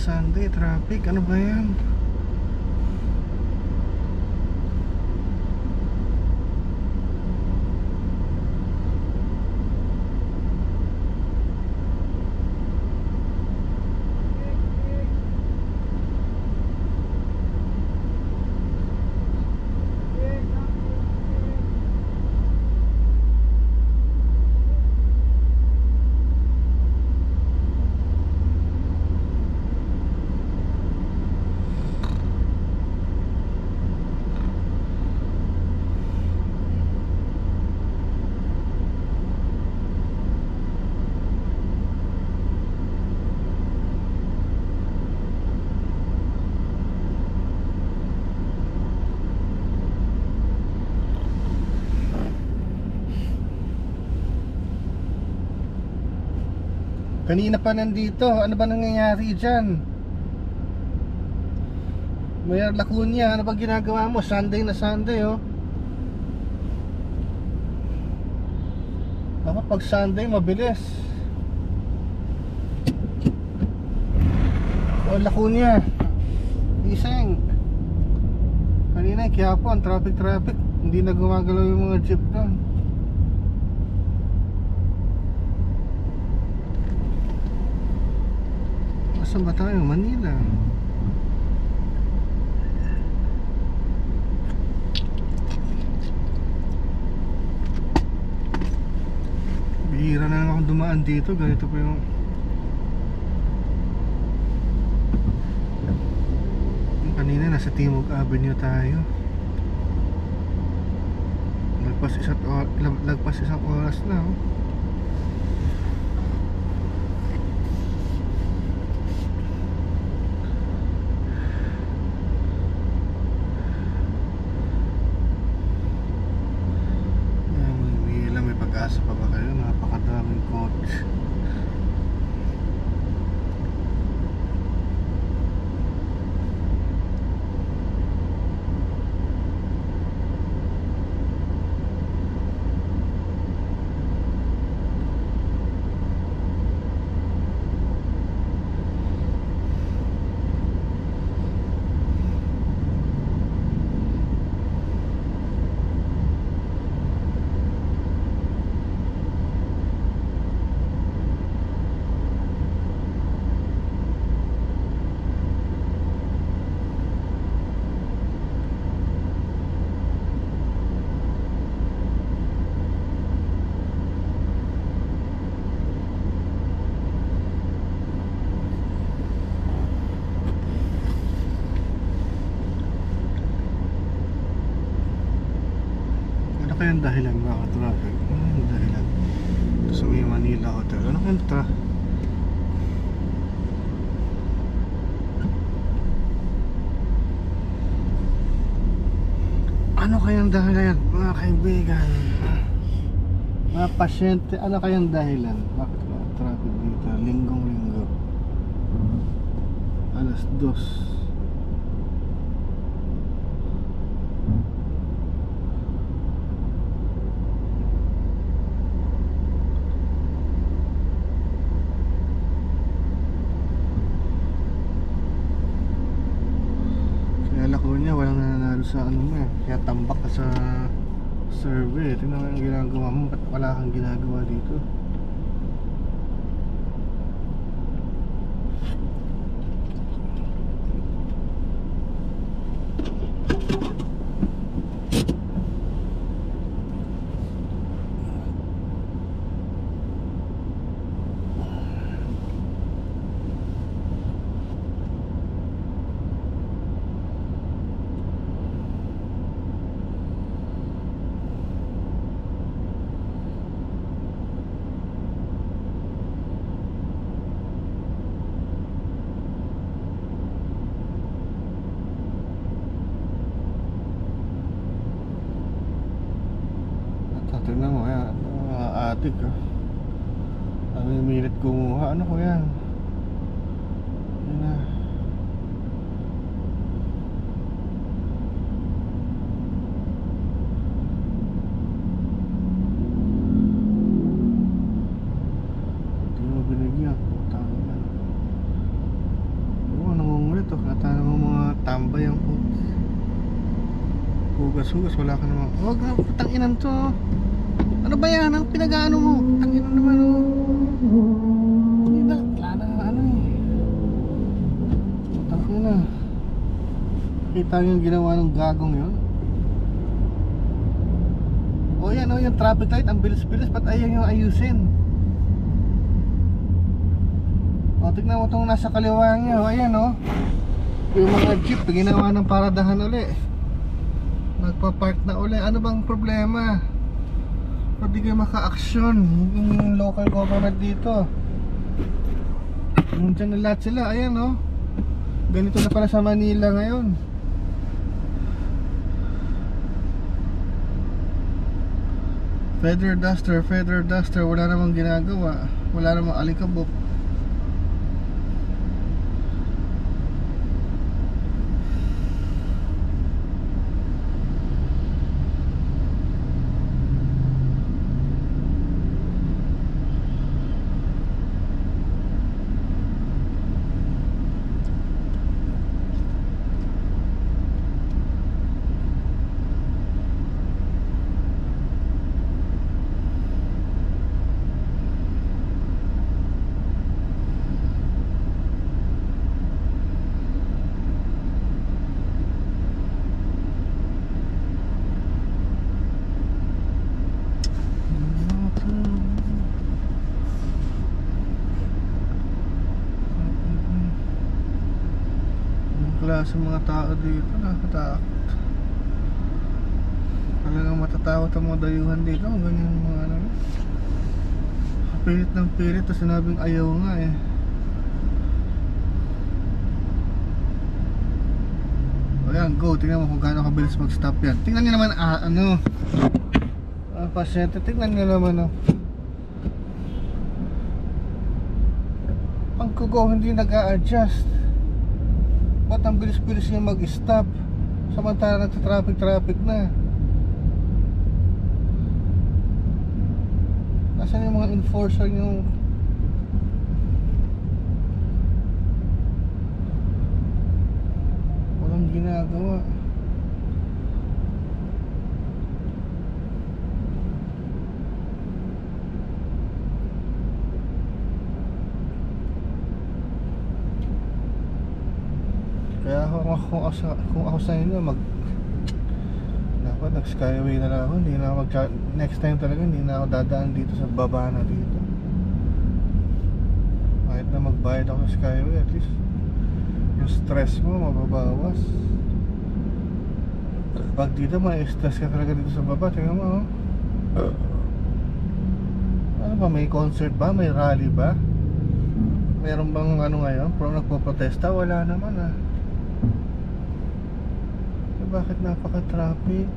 Sunday traffic, ano ba yan? Kanina pa nandito, ano ba nangyayari dyan? Mayor Lacuna, ano ba ginagawa mo? Sunday na Sunday, oh. Dapat pag Sunday, mabilis. Oh, Lacuna, iseng. Kanina, Quiapo, ang traffic. Hindi na gumagalaw yung mga jeep doon. Saan ba tayo? Manila. Bihira na lang akong dumaan dito. Ganito pa yung kanina nasa Timog Avenue tayo. Lagpas isang oras na, oh. May pag-asa pa ba kayo? Napakadaming coach. Ano kayang dahilan mga traffic? Ano yung dahilan? Ito sa may Manila Hotel. Ano kayang Ano kayang dahilan mga kaibigan? Mga pasyente, ano kayang dahilan? Bakit kaya traffic dito? Linggong-linggo, alas 2. Lacuna, walang nananalo sa ano mo, kaya tambak ka sa survey. Tingnan mo yung ginagawa mo, ba't wala kang ginagawa dito? Tingnan mo, yan, mga atik, oh. Ano yung minute kumuha? Ano ko yan? Yan na. Hindi mo binigyan. Putang ina. hugas, wala ka naman. Huwag na, patanginan to. Ano ba yan? Ang pinag-ano mo? Patanginan naman oh. Hindi na, wala na ano eh. Patanginan. Kita nyo yung ginawa ng gagong yun. O yan o, yung traffic light, ang bilis-bilis, ba't ayaw yung ayusin? O, tignan mo itong nasa kaliwa niya, o ayan o. Yung mga jeep, ginawa ng paradahan uli. Nagpa-park na uli. Ano bang problema? O di kayo maka-aksyon yung local government dito. Nandiyan na lahat sila, ayan o. Ganito na pala sa Manila ngayon. Feather duster, wala namang ginagawa. Wala namang alikabok. Klase mga tao dito, nakakatakot. Talagang matatakot ang mga dayuhan dito. Ang ganyan mga ano, pilit ng pilit, tapos sinabing ayaw nga eh. Ayan, go, tingnan mo kung gaano kabilis mag-stop yan. Tingnan nyo naman, pasyente, tingnan nyo naman ang kugo hindi nag-a-adjust. Ba't ang bilis-bilis niya mag-stop samantala nagta-traffic na? Nasaan yung mga enforcer yung walang ginagawa? Kaya kung ako sa inyo dapat nag-skyway na lang ako. Hindi na ako next time talaga hindi na ako dadaan dito sa baba na dito. Kahit na magbayad ako sa skyway, at least yung stress mo mababawas. Pag dito may stress ka talaga dito sa baba. Tingnan mo ano ba, may concert ba? May rally ba? Meron bang ano ngayon? Nagpo-protesta? Wala naman Bakit napaka-traffic?